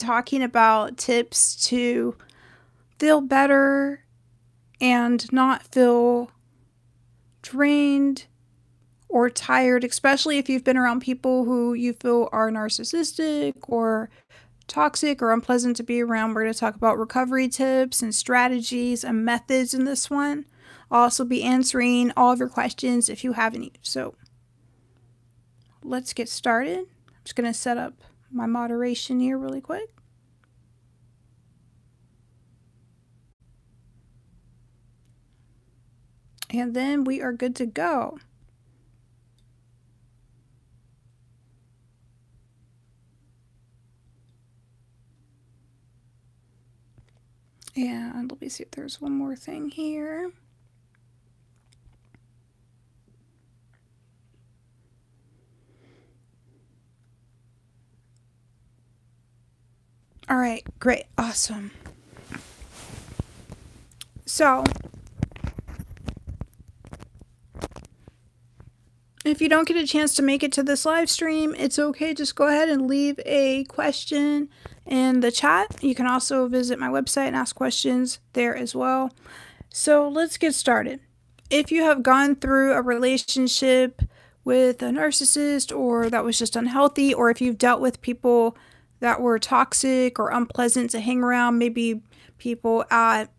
talking about tips to feel better and not feel drained or tired, especially if you've been around people who you feel are narcissistic or toxic or unpleasant to be around. We're going to talk about recovery tips and strategies and methods in this one. I'll also be answering all of your questions if you have any. So let's get started. I'm just going to set up my moderation here really quick. And then we are good to go. And let me see if there's one more thing here. All right, great, awesome. So, if you don't get a chance to make it to this live stream, it's okay. Just go ahead and leave a question in the chat. You can also visit my website and ask questions there as well. So let's get started. If you have gone through a relationship with a narcissist or that was just unhealthy, or if you've dealt with people that were toxic or unpleasant to hang around, maybe people at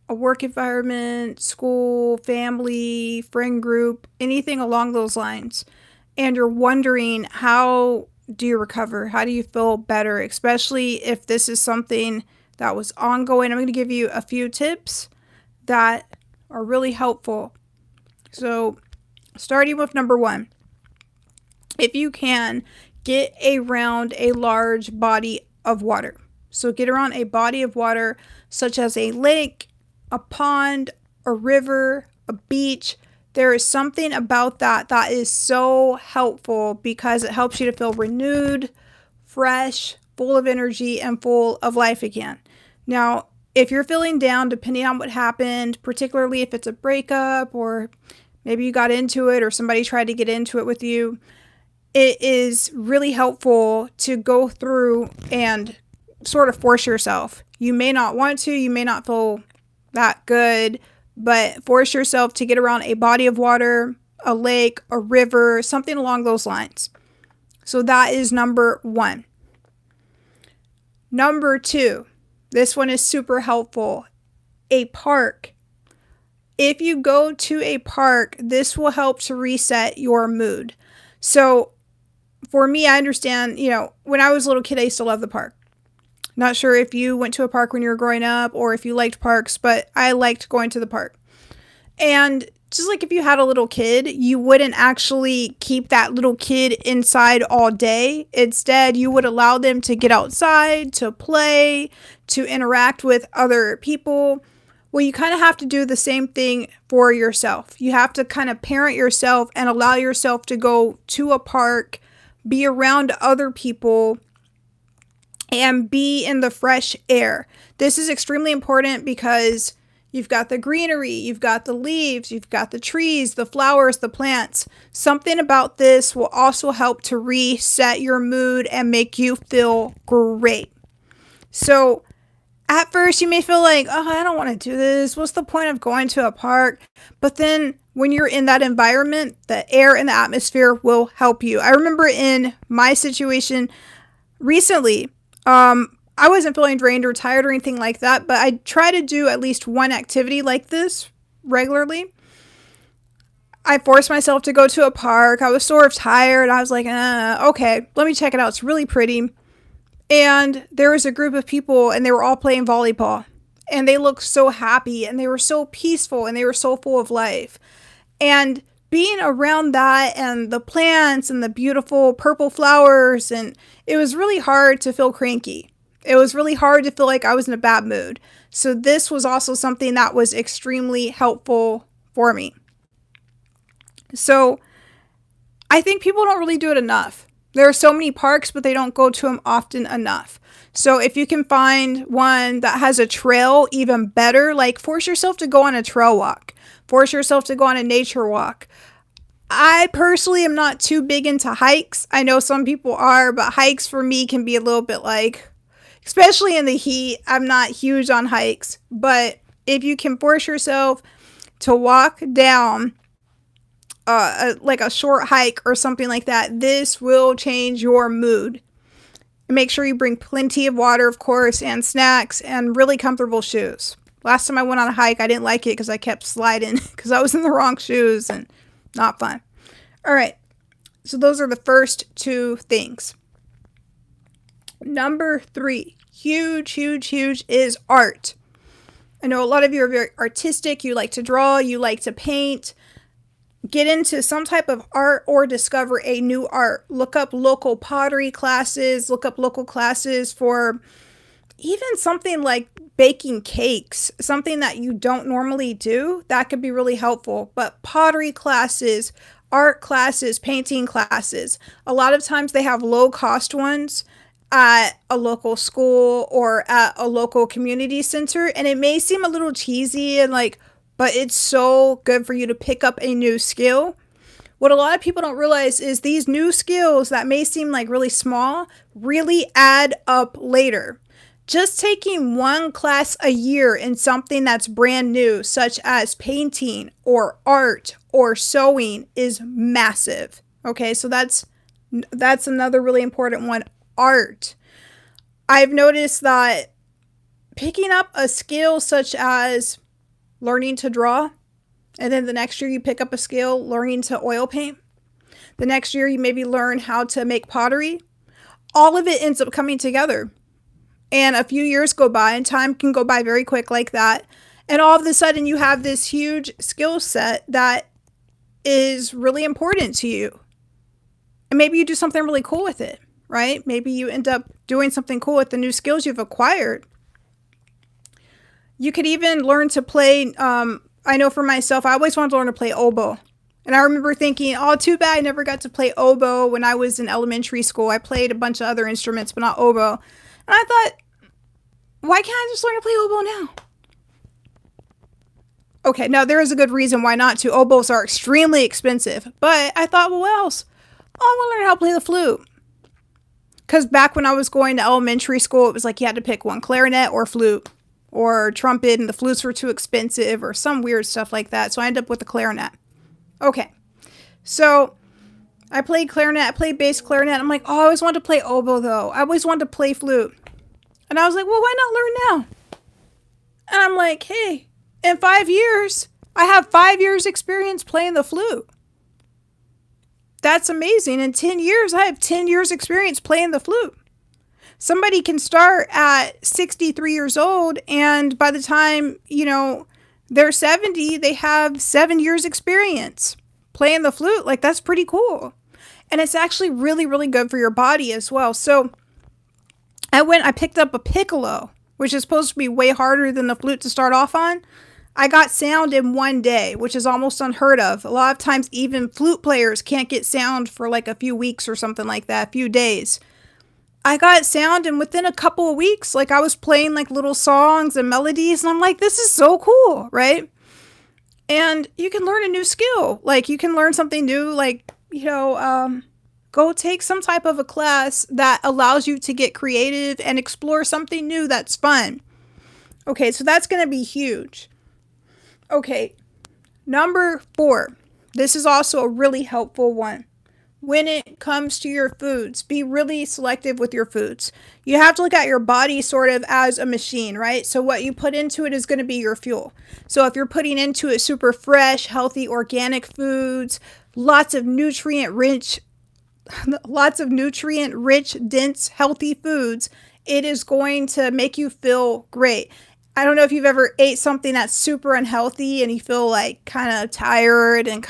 a work environment, school, family, friend group, anything along those lines, and you're wondering, how do you recover? How do you feel better? Especially if this is something that was ongoing. I'm going to give you a few tips that are really helpful. So, starting with number one, if you can, get around a large body of water. So, get around a body of water such as a lake, a pond, a river, a beach. There is something about that is so helpful because it helps you to feel renewed, fresh, full of energy, and full of life again. Now, if you're feeling down, depending on what happened, particularly if it's a breakup or maybe you got into it or somebody tried to get into it with you, it is really helpful to go through and sort of force yourself. You may not want to, you may not feel that good, but force yourself to get around a body of water, a lake, a river, something along those lines. So that is number one. Number two, this one is super helpful. A park. If you go to a park, this will help to reset your mood. So for me, I understand, when I was a little kid, I used to love the park. Not sure if you went to a park when you were growing up or if you liked parks, but I liked going to the park. And just like if you had a little kid, you wouldn't actually keep that little kid inside all day. Instead, you would allow them to get outside, to play, to interact with other people. Well, you kind of have to do the same thing for yourself. You have to kind of parent yourself and allow yourself to go to a park, be around other people, and be in the fresh air. This is extremely important because you've got the greenery, you've got the leaves, you've got the trees, the flowers, the plants. Something about this will also help to reset your mood and make you feel great. So at first you may feel like, oh, I don't want to do this. What's the point of going to a park? But then when you're in that environment, the air and the atmosphere will help you. I remember in my situation recently, I wasn't feeling drained or tired or anything like that, but I try to do at least one activity like this regularly. I forced myself to go to a park. I was sort of tired. I was like, okay, let me check it out. It's really pretty. And there was a group of people and they were all playing volleyball. And they looked so happy and they were so peaceful and they were so full of life. And being around that and the plants and the beautiful purple flowers, and it was really hard to feel cranky. It was really hard to feel like I was in a bad mood. So this was also something that was extremely helpful for me. So I think people don't really do it enough. There are so many parks, but they don't go to them often enough. So if you can find one that has a trail, even better. Like, force yourself to go on a trail walk. Force yourself to go on a nature walk. I personally am not too big into hikes. I know some people are, but hikes for me can be a little bit like, especially in the heat. I'm not huge on hikes, but if you can force yourself to walk down like a short hike or something like that, this will change your mood. Make sure you bring plenty of water, of course, and snacks and really comfortable shoes. Last time I went on a hike, I didn't like it because I kept sliding because I was in the wrong shoes and not fun. All right. So those are the first two things. Number 3, huge, huge, huge, is art. I know a lot of you are very artistic. You like to draw, you like to paint. Get into some type of art or discover a new art. Look up local pottery classes, look up local classes for even something like baking cakes, something that you don't normally do. That could be really helpful. But pottery classes, art classes, painting classes, a lot of times they have low cost ones at a local school or at a local community center. And it may seem a little cheesy and like, but it's so good for you to pick up a new skill. What a lot of people don't realize is these new skills that may seem like really small really add up later. Just taking one class a year in something that's brand new, such as painting or art or sewing, is massive. Okay, so that's another really important one. Art. I've noticed that picking up a skill such as learning to draw, and then the next year you pick up a skill learning to oil paint. The next year you maybe learn how to make pottery. All of it ends up coming together. And a few years go by, and time can go by very quick like that. And all of a sudden you have this huge skill set that is really important to you. And maybe you do something really cool with it, right? Maybe you end up doing something cool with the new skills you've acquired. You could even learn to play, I know for myself, I always wanted to learn to play oboe. And I remember thinking, oh, too bad I never got to play oboe when I was in elementary school. I played a bunch of other instruments, but not oboe. And I thought, why can't I just learn to play oboe now? Okay, now there is a good reason why not to. Oboes are extremely expensive. But I thought, well, what else? Oh, I want to learn how to play the flute. Because back when I was going to elementary school, it was like you had to pick one, clarinet or flute or trumpet, and the flutes were too expensive or some weird stuff like that. So I ended up with the clarinet. Okay, so I played clarinet, I played bass clarinet. I'm like, oh, I always wanted to play oboe though. I always wanted to play flute. And I was like, well, why not learn now? And I'm like, hey, in 5 years, I have 5 years experience playing the flute. That's amazing. In 10 years, I have 10 years experience playing the flute. Somebody can start at 63 years old, and by the time, they're 70, they have 7 years experience playing the flute. Like, that's pretty cool. And it's actually really, really good for your body as well. So I picked up a piccolo, which is supposed to be way harder than the flute to start off on. I got sound in 1 day, which is almost unheard of. A lot of times, even flute players can't get sound for like a few weeks or something like that, a few days. I got sound, and within a couple of weeks, like I was playing like little songs and melodies, and I'm like, this is so cool, right? And you can learn a new skill. Like you can learn something new, like, go take some type of a class that allows you to get creative and explore something new that's fun. Okay, so that's going to be huge. Okay, number 4. This is also a really helpful one. When it comes to your foods, be really selective with your foods. You have to look at your body sort of as a machine, right? So what you put into it is going to be your fuel. So if you're putting into it super fresh, healthy, organic foods, lots of nutrient-rich, dense, healthy foods, it is going to make you feel great. I don't know if you've ever ate something that's super unhealthy and you feel like kind of tired and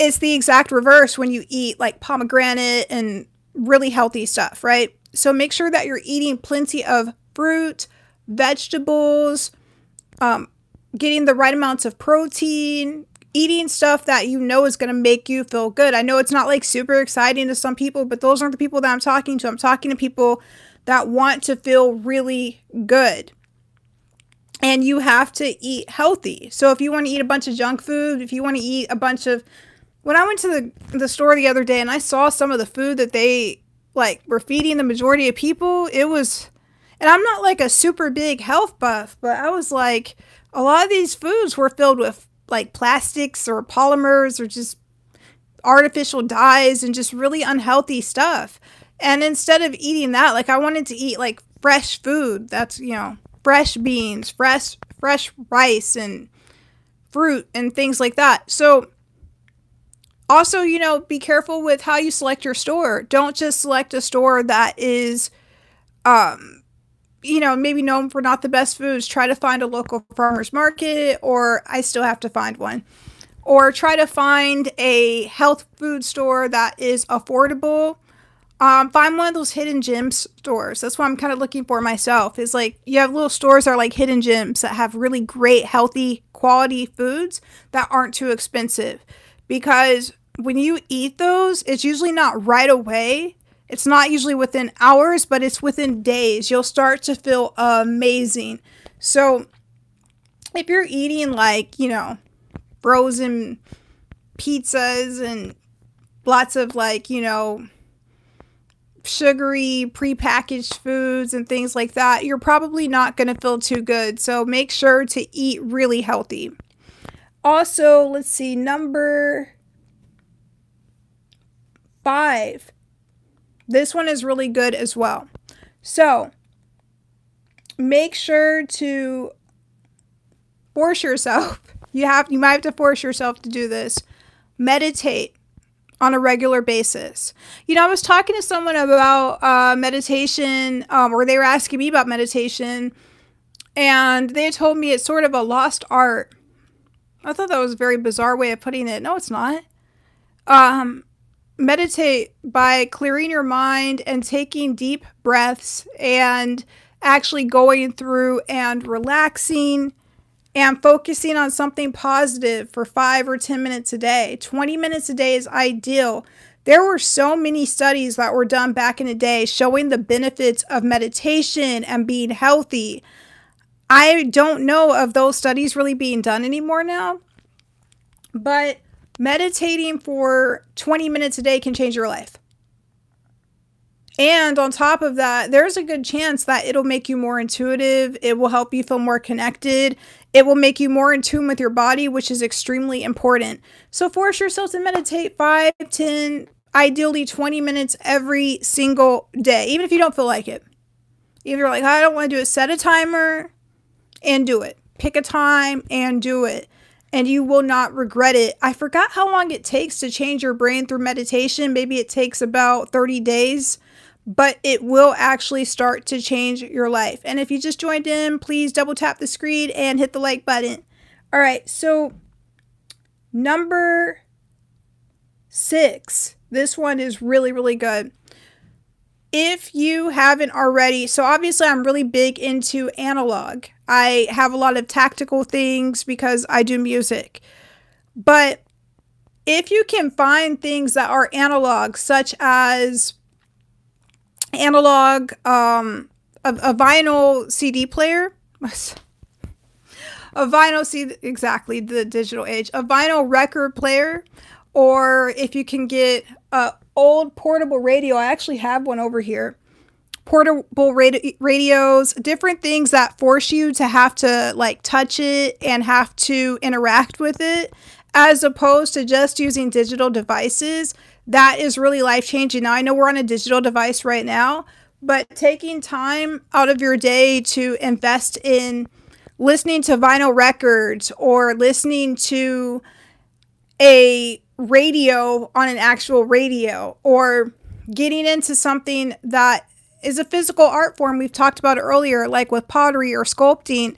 it's the exact reverse when you eat like pomegranate and really healthy stuff, right? So make sure that you're eating plenty of fruit, vegetables, getting the right amounts of protein, eating stuff that you know is going to make you feel good. I know it's not like super exciting to some people, but those aren't the people that I'm talking to. I'm talking to people that want to feel really good. And you have to eat healthy. So if you want to eat a bunch of junk food, if you want to eat a bunch of... When I went to the store the other day and I saw some of the food that they like were feeding the majority of people, it was, and I'm not like a super big health buff, but I was like, a lot of these foods were filled with like plastics or polymers or just artificial dyes and just really unhealthy stuff. And instead of eating that, like I wanted to eat like fresh food. That's, fresh beans, fresh rice and fruit and things like that. So also, be careful with how you select your store. Don't just select a store that is maybe known for not the best foods. Try to find a local farmer's market, or I still have to find one. Or try to find a health food store that is affordable. Find one of those hidden gem stores. That's what I'm kind of looking for myself. Is like you have little stores that are like hidden gems that have really great, healthy, quality foods that aren't too expensive. Because when you eat those, it's usually not right away. It's not usually within hours, but it's within days. You'll start to feel amazing. So if you're eating like, frozen pizzas and lots of like, sugary prepackaged foods and things like that, you're probably not going to feel too good. So make sure to eat really healthy. Also, let's see, number 5. This one is really good as well. So make sure to force yourself. You might have to force yourself to do this. Meditate on a regular basis. I was talking to someone about meditation, or they were asking me about meditation, and they told me it's sort of a lost art. I thought that was a very bizarre way of putting it. No, it's not. Meditate by clearing your mind and taking deep breaths and actually going through and relaxing and focusing on something positive for 5 or 10 minutes a day. 20 minutes a day is ideal. There were so many studies that were done back in the day showing the benefits of meditation and being healthy. I don't know of those studies really being done anymore now, but meditating for 20 minutes a day can change your life. And on top of that, there's a good chance that it'll make you more intuitive. It will help you feel more connected. It will make you more in tune with your body, which is extremely important. So force yourself to meditate 5, 10, ideally 20 minutes every single day, even if you don't feel like it. If you're like, I don't want to do it, set a timer and do it. Pick a time and do it. And you will not regret it. I forgot how long it takes to change your brain through meditation. Maybe it takes about 30 days, but it will actually start to change your life. And if you just joined in, please double tap the screen and hit the like button. All right, so number 6. This one is really, really good. If you haven't already, so obviously I'm really big into analog. I have a lot of tactical things because I do music. But if you can find things that are analog, such as analog, a vinyl CD player, a vinyl CD, exactly, the digital age, a vinyl record player, or if you can get a old portable radio. I actually have one over here. Portable radios, different things that force you to have to like touch it and have to interact with it, as opposed to just using digital devices. That is really life-changing. Now, I know we're on a digital device right now, but taking time out of your day to invest in listening to vinyl records or listening to a radio on an actual radio, or getting into something that is a physical art form we've talked about earlier, like with pottery or sculpting,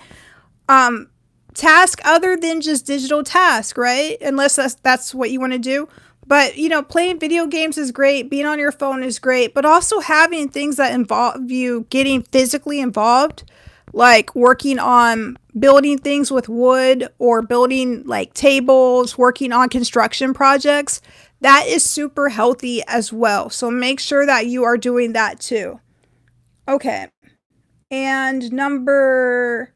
task other than just digital task, right? Unless that's what you want to do. But, playing video games is great. Being on your phone is great. But also having things that involve you getting physically involved, like working on building things with wood or building like tables, working on construction projects, that is super healthy as well. So make sure that you are doing that too. Okay. And number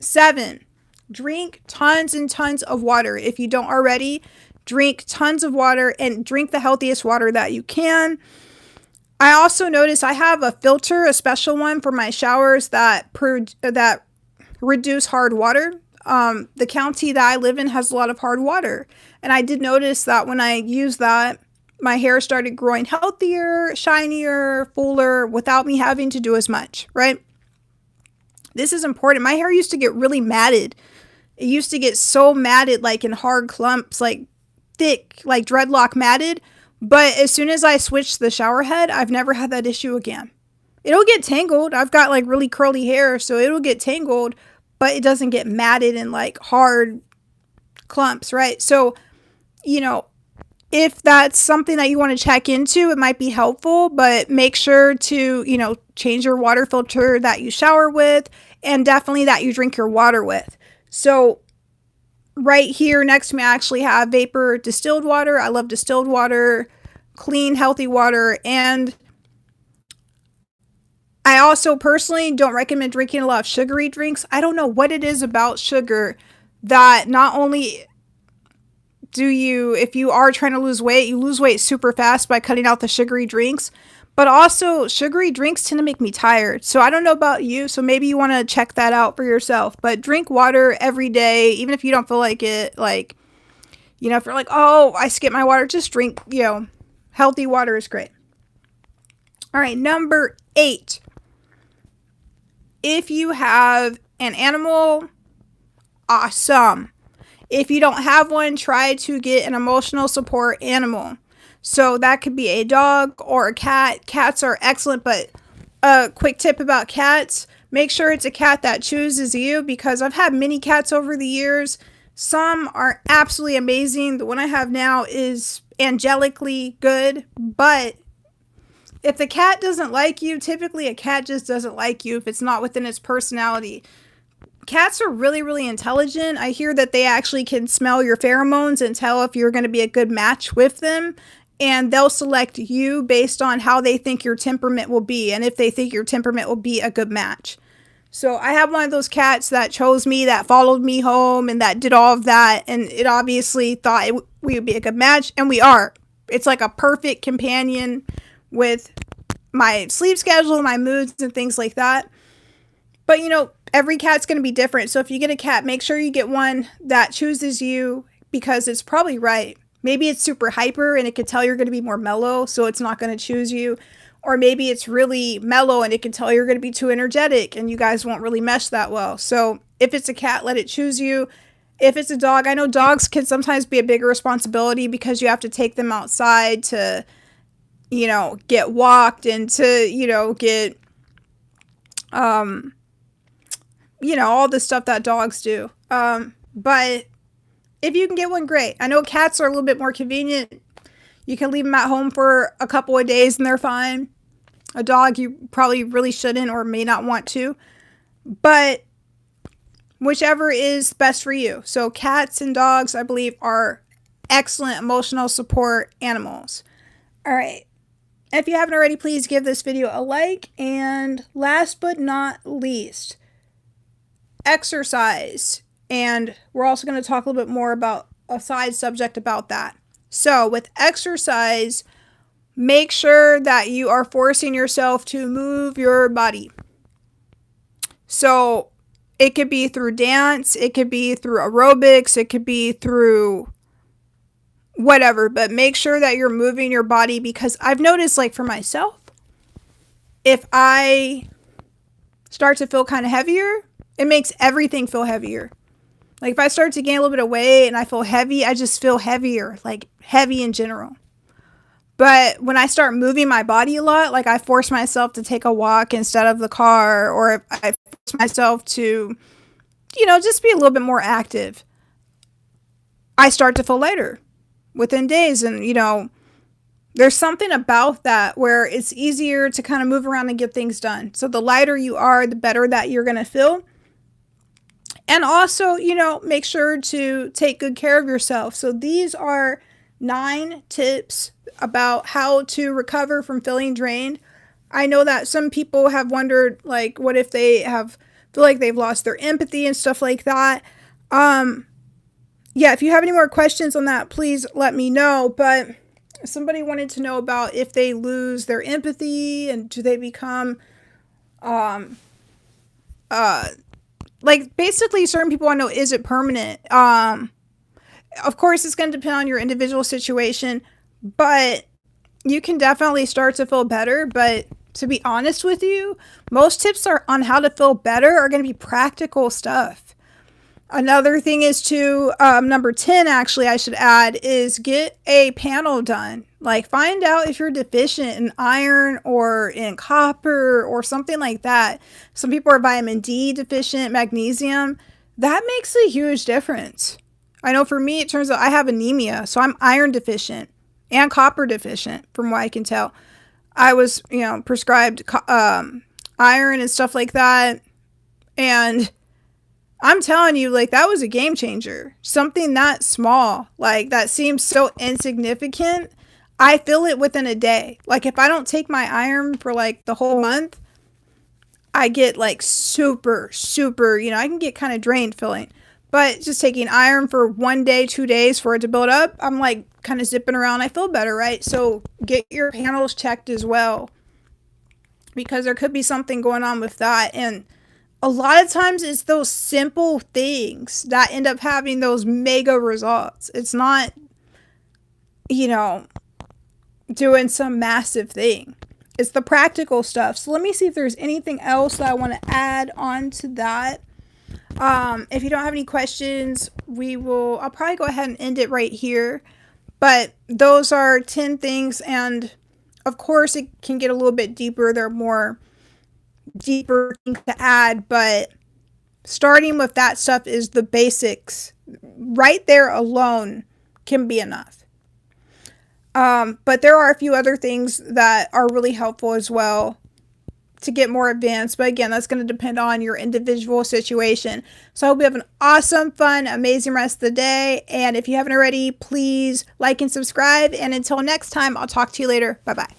7, drink tons and tons of water. If you don't already, drink tons of water and drink the healthiest water that you can. I also notice I have a filter, a special one for my showers that reduce hard water. The county that I live in has a lot of hard water, and I did notice that when I use that, my hair started growing healthier, shinier, fuller without me having to do as much, right? This is important. My hair used to get really matted. It used to get so matted, like in hard clumps, like thick, like dreadlock matted. But as soon as I switched the shower head, I've never had that issue again. It'll get tangled. I've got like really curly hair, so it'll get tangled, but it doesn't get matted in like hard clumps, right? So, you know, if that's something that you want to check into, it might be helpful, but make sure to, change your water filter that you shower with and definitely that you drink your water with. So, right here next to me, I actually have Vapor distilled water. I love distilled water, clean, healthy water. And I also personally don't recommend drinking a lot of sugary drinks. I don't know what it is about sugar that not only do you, if you are trying to lose weight, you lose weight super fast by cutting out the sugary drinks. But also, sugary drinks tend to make me tired. So I don't know about you. So maybe you want to check that out for yourself. But drink water every day, even if you don't feel like it. Like, if you're like, oh, I skip my water, just drink, healthy water is great. All right, number 8. If you have an animal, awesome. If you don't have one, try to get an emotional support animal. So that could be a dog or a cat. Cats are excellent, but a quick tip about cats, make sure it's a cat that chooses you, because I've had many cats over the years. Some are absolutely amazing. The one I have now is angelically good, but if the cat doesn't like you, typically a cat just doesn't like you if it's not within its personality. Cats are really, really intelligent. I hear that they actually can smell your pheromones and tell if you're going to be a good match with them. And they'll select you based on how they think your temperament will be and if they think your temperament will be a good match. So I have one of those cats that chose me, that followed me home, and that did all of that. And it obviously thought we would be a good match, and we are. It's like a perfect companion with my sleep schedule, my moods, and things like that. But, every cat's going to be different. So if you get a cat, make sure you get one that chooses you, because it's probably right. Maybe it's super hyper and it can tell you're going to be more mellow, so it's not going to choose you. Or maybe it's really mellow and it can tell you're going to be too energetic and you guys won't really mesh that well. So if it's a cat, let it choose you. If it's a dog, I know dogs can sometimes be a bigger responsibility because you have to take them outside to, get walked and to, get, all the stuff that dogs do. But if you can get one, great. I know cats are a little bit more convenient. You can leave them at home for a couple of days and they're fine. A dog, you probably really shouldn't or may not want to. But whichever is best for you. So cats and dogs, I believe, are excellent emotional support animals. All right. If you haven't already, please give this video a like. And last but not least, exercise. And we're also going to talk a little bit more about a side subject about that. So with exercise, make sure that you are forcing yourself to move your body. So it could be through dance, it could be through aerobics, it could be through whatever, but make sure that you're moving your body, because I've noticed, like for myself, if I start to feel kind of heavier, it makes everything feel heavier. Like if I start to gain a little bit of weight and I feel heavy, I just feel heavier, like heavy in general. But when I start moving my body a lot, like I force myself to take a walk instead of the car, or I force myself to, just be a little bit more active, I start to feel lighter within days. And, there's something about that where it's easier to kind of move around and get things done. So the lighter you are, the better that you're going to feel. And also, make sure to take good care of yourself. So these are 9 tips about how to recover from feeling drained. I know that some people have wondered, like, what if they feel like they've lost their empathy and stuff like that. Yeah, if you have any more questions on that, please let me know. But somebody wanted to know about if they lose their empathy and do they become like basically certain people want to know, is it permanent? Of course it's going to depend on your individual situation, but you can definitely start to feel better. But to be honest with you, most tips are on how to feel better are going to be practical stuff. Another thing is to, number 10, actually, I should add, is get a panel done. Like, find out if you're deficient in iron or in copper or something like that. Some people are vitamin D deficient, magnesium. That makes a huge difference. I know for me, it turns out I have anemia, so I'm iron deficient and copper deficient, from what I can tell. I was, prescribed iron and stuff like that. And I'm telling you, like, that was a game changer. Something that small, like, that seems so insignificant, I feel it within a day. Like, if I don't take my iron for, like, the whole month, I get, like, super, I can get kind of drained feeling. But just taking iron for 1 day, 2 days for it to build up, I'm, like, kind of zipping around. I feel better, right? So get your panels checked as well, because there could be something going on with that. And a lot of times it's those simple things that end up having those mega results. It's not, doing some massive thing. It's the practical stuff. So let me see if there's anything else that I want to add on to that. If you don't have any questions, I'll probably go ahead and end it right here. But those are 10 things. And of course it can get a little bit deeper. There are more deeper things to add, but starting with that stuff is the basics. Right there alone can be enough. But there are a few other things that are really helpful as well to get more advanced. But again, that's going to depend on your individual situation. So I hope you have an awesome, fun, amazing rest of the day. And if you haven't already, please like and subscribe. And until next time, I'll talk to you later. Bye-bye.